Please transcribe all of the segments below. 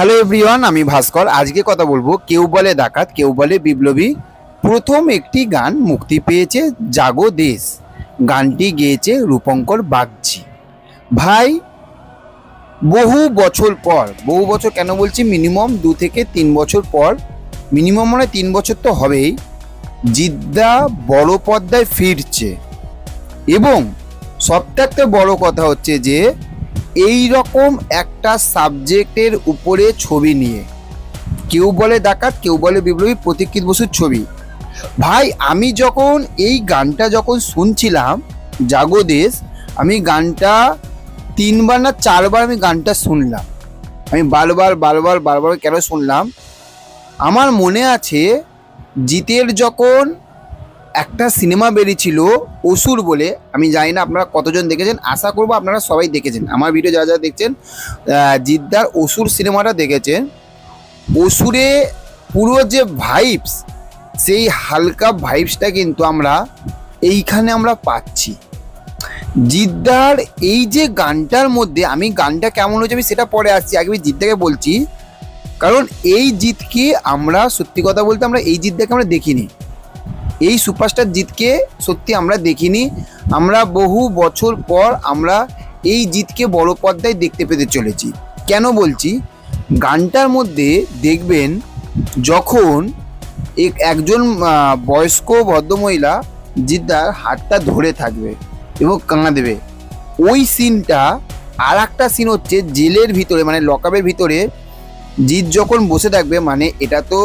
Hello everyone, আমি ভাস্কর। আজকে কথা বলবো কেউ বলে ডাকাত কেউ বলে বিপ্লবী। প্রথম একটি গান মুক্তি পেয়েছে জাগো দেশ। গানটি গেয়েছে রূপঙ্কর বাগচি। ভাই, বহু বছর কেন বলছি, মিনিমাম 2 থেকে 3 বছর পর, মিনিমাম মানে 3 বছর তো হবেই, জিদ্দা বড় পর্দায় ফিরছে। এবং সবথেকে বড় কথা হচ্ছে যে এই রকম একটা সাবজেক্টের উপরে ছবি নিয়ে, কেউ বলে ডাকাত কেউ বলে বিপ্লবী, প্রতীক্ষিত বসুর ছবি। ভাই, আমি যখন এই গানটা শুনছিলাম জাগো দেশ, আমি গানটা 3বার না 4বার আমি গানটা শুনলাম। আমি বারবার কেন শুনলাম, আমার মনে আছে জিতের যখন একটা সিনেমা বেরিয়েছিল অসুর বলে, আমি জানি না আপনারা কতজন দেখেছেন, আশা করবো আপনারা সবাই দেখেছেন। আমার ভিডিও যারা যারা দেখছেন জিদ্দার অসুর সিনেমাটা দেখেছেন। অসুরে পুরো যে ভাইবস, সেই হালকা ভাইবসটা কিন্তু আমরা এইখানে আমরা পাচ্ছি। জিদ্দার এই যে গানটার মধ্যে, আমি গানটা কেমন হয়েছে আমি সেটা পরে আসছি, আগে আমি জিদ্দাকে বলছি। কারণ এই জিতকে আমরা, সত্যি কথা বলতে, আমরা এই জিদ্দাকে আমরা দেখিনি, এই সুপারস্টার জিতকে সত্যি আমরা দেখিনি। আমরা বহু বছর পর আমরা এই জিতকে বড় পর্দায় দেখতে পেতে চলেছি। কেন বলছি, গানটার মধ্যে দেখবেন যখন একজন বয়স্ক ভদ্রমহিলা জিদ্দার হাতটা ধরে থাকবে এবং কাঁদবে, ওই সিনটা। আর একটা সিন হচ্ছে জেলের ভিতরে, মানে লকআপের ভিতরে জিৎ যখন বসে থাকবে, মানে এটা তো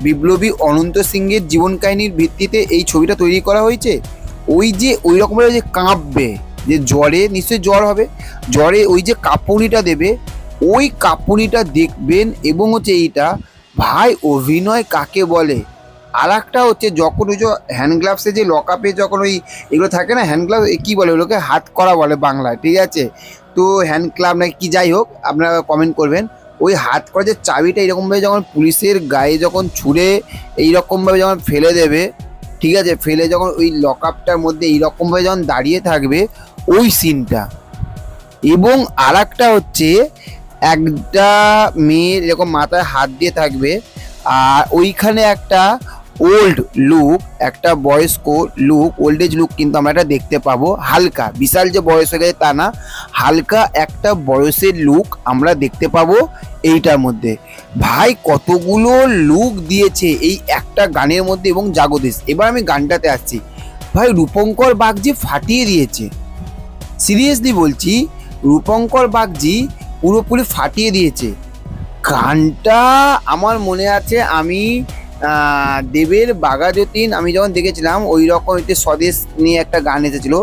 বিপ্লবী অনন্ত সিংহের জীবন কাহিনীর ভিত্তিতে এই ছবিটা তৈরি করা হয়েছে। ওই যে ওই রকমের যে কাঁপবে, যে জ্বরে, নিশ্চয়ই জ্বর হবে, জ্বরে ওই যে কাঁপুনিটা দেবে, ওই কাঁপুনিটা দেখবেন। এবং হচ্ছে এইটা, ভাই, অভিনয় কাকে বলে। আর একটা হচ্ছে যখন ওই যে হ্যান্ড গ্লাভসে যে লকআপে যখন ওই এগুলো থাকে না, হ্যান্ড গ্লাভস কী বলে ওগুলোকে, হাত করা বলে বাংলায়, ঠিক আছে? তো হ্যান্ড ক্লাব নাকি কি, যাই হোক, আপনারা কমেন্ট করবেন। ওই হাত করা যে চাবিটা এইরকমভাবে যখন পুলিশের গায়ে যখন ছুঁড়ে এইরকমভাবে যখন ফেলে দেবে, ঠিক আছে, ফেলে যখন ওই লকআপটার মধ্যে এইরকমভাবে যখন দাঁড়িয়ে থাকবে, ওই সিনটা। এবং আর একটা হচ্ছে, একটা মেয়ের এরকম মাথায় হাত দিয়ে থাকবে, আর ওইখানে একটা ওল্ড লুক, একটা বয়স্ক লুক, ওল্ড এজ লুক কিন্তু আমরা এটা দেখতে পাবো। হালকা, বিশাল যে বয়স হয়ে গেছে তা না, হালকা একটা বয়সের লুক আমরা দেখতে পাবো এইটার মধ্যে। ভাই, কতগুলো লুক দিয়েছে এই একটা গানের মধ্যে। এবং জাগো দেশ, এবার আমি গানটাতে আসছি। ভাই, রূপঙ্কর বাগজি ফাটিয়ে দিয়েছে, সিরিয়াসলি বলছি, রূপঙ্কর বাগজি পুরোপুরি ফাটিয়ে দিয়েছে গানটা। আমার মনে আছে আমি দেবের বাঘাযতীন আমি যখন দেখেছিলাম, ওই রকম একটি স্বদেশ নিয়ে একটা গান এসেছিল,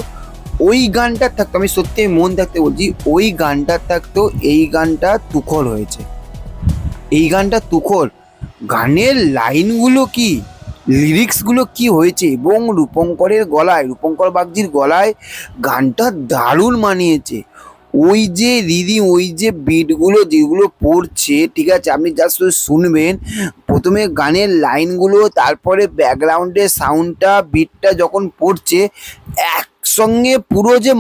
ওই গানটার থাকতো, আমি সত্যি মন থাকতে বলছি, ওই গানটার থাকতো এই গানটা তুখর হয়েছে। এই গানটা তুখর, গানের লাইনগুলো কি, লিরিক্সগুলো কি হয়েছে, এবং রূপঙ্করের গলায়, রূপঙ্কর বাগজির গলায় গানটা দারুণ মানিয়েছে। ওই যে রিদিম, ওই যে বিটগুলো যেগুলো পড়ছে, ঠিক আছে, আপনি জাস্ট শুনবেন প্রথমে গানের লাইনগুলো, তারপরে ব্যাকগ্রাউন্ডের সাউন্ডটা, বিটটা যখন পড়ছে একসঙ্গে, পুরো যে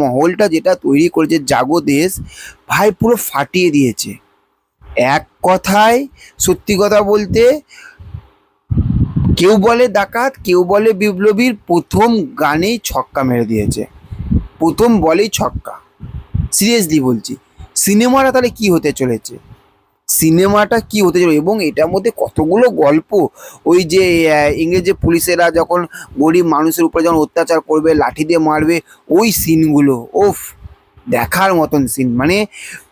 মহলটা যেটা তৈরি করেছে জাগো দেশ, ভাই পুরো ফাটিয়ে দিয়েছে। এক কথায়, সত্যি কথা বলতে, কেউ বলে ডাকাত কেউ বলে বিপ্লবীর প্রথম গানেই ছক্কা মেরে দিয়েছে, প্রথম বলেই ছক্কা। সিরিয়াসলি বলছি, সিনেমাটা তাহলে কি হতে চলেছে, সিনেমাটা কি হতে চলেছে। এবং এটার মধ্যে কতগুলো গল্প, ওই যে ইংরেজি পুলিশেরা যখন গরিব মানুষের উপরে যখন অত্যাচার করবে, লাঠি দিয়ে মারবে, ওই সিনগুলো, ওফ, দেখার মতন সিন। মানে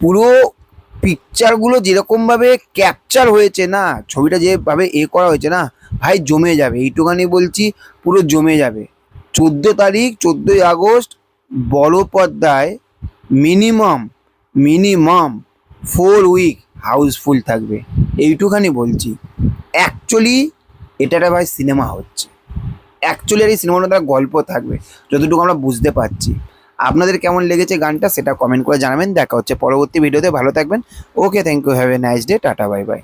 পুরো পিকচারগুলো যেরকমভাবে ক্যাপচার হয়েছে না, ছবিটা যেভাবে করা হয়েছে না, ভাই জমে যাবে, এইটুখানি বলছি, পুরো জমে যাবে। 14 তারিখ, 14ই আগস্ট বড় পর্দায় মিনিমাম 4 উইক হাউসফুল থাকবে, এইটুখানি বলছি। অ্যাকচুয়ালি এটা একটা ভাই সিনেমা হচ্ছে, অ্যাকচুয়ালি এই সিনেমাটা তার গল্প থাকবে, যতটুকু আমরা বুঝতে পারছি। আপনাদের কেমন লেগেছে গানটা সেটা কমেন্ট করে জানাবেন। দেখা হচ্ছে পরবর্তী ভিডিওতে, ভালো থাকবেন। Okay, thank you, have a nice day, tata, bye by.